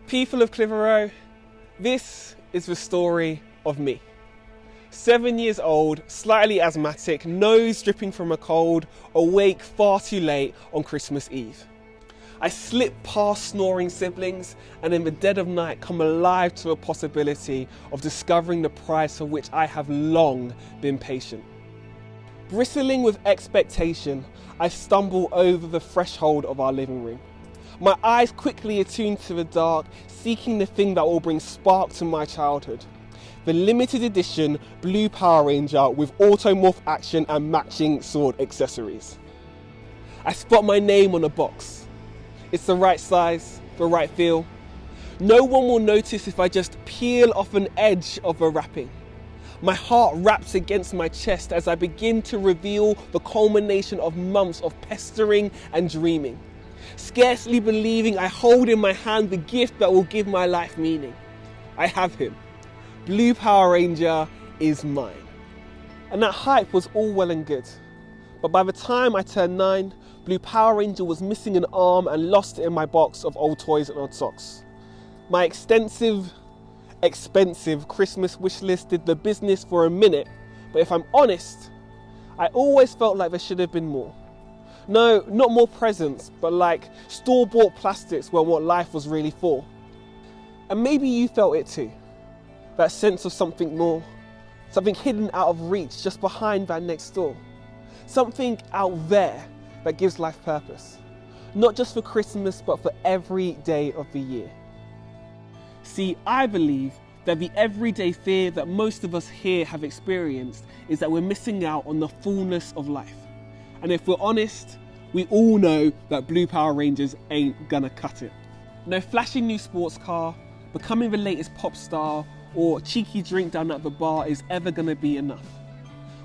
People of Clitheroe, this is the story of me. 7 years old, slightly asthmatic, nose dripping from a cold, awake far too late on Christmas Eve. I slip past snoring siblings and in the dead of night come alive to a possibility of discovering the prize for which I have long been patient. Bristling with expectation, I stumble over the threshold of our living room. My eyes quickly attune to the dark, seeking the thing that will bring spark to my childhood. The limited edition blue Power Ranger with automorph action and matching sword accessories. I spot my name on a box. It's the right size, the right feel. No one will notice if I just peel off an edge of the wrapping. My heart raps against my chest as I begin to reveal the culmination of months of pestering and dreaming. Scarcely believing I hold in my hand the gift that will give my life meaning. I have him. Blue Power Ranger is mine. And that hype was all well and good. But by the time I turned 9, Blue Power Ranger was missing an arm and lost in my box of old toys and odd socks. My expensive Christmas wish list did the business for a minute, but if I'm honest, I always felt like there should have been more. No, not more presents, but like store-bought plastics were what life was really for. And maybe you felt it too. That sense of something more, something hidden out of reach just behind that next door. Something out there that gives life purpose. Not just for Christmas, but for every day of the year. See, I believe that the everyday fear that most of us here have experienced is that we're missing out on the fullness of life. And if we're honest, we all know that Blue Power Rangers ain't gonna cut it. No flashy new sports car, becoming the latest pop star, or cheeky drink down at the bar is ever gonna be enough.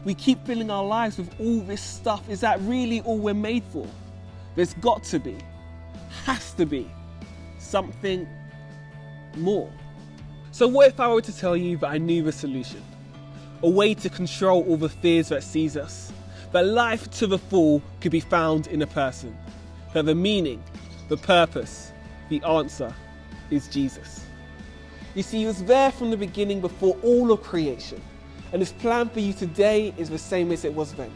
We keep filling our lives with all this stuff. Is that really all we're made for? There's got to be, has to be, something more. So what if I were to tell you that I knew the solution? A way to control all the fears that seize us. That life to the full could be found in a person. That the meaning, the purpose, the answer is Jesus. You see, he was there from the beginning before all of creation. And his plan for you today is the same as it was then.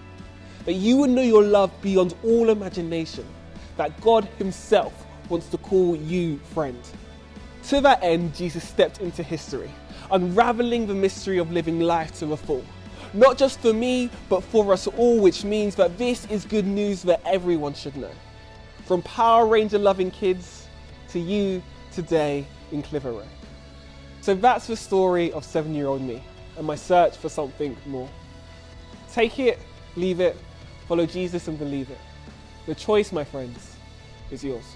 That you would know your love beyond all imagination. That God himself wants to call you friend. To that end, Jesus stepped into history, unraveling the mystery of living life to the full. Not just for me, but for us all, which means that this is good news that everyone should know. From Power Ranger loving kids to you today in Clitheroe. So that's the story of 7-year-old me and my search for something more. Take it, leave it, follow Jesus and believe it. The choice, my friends, is yours.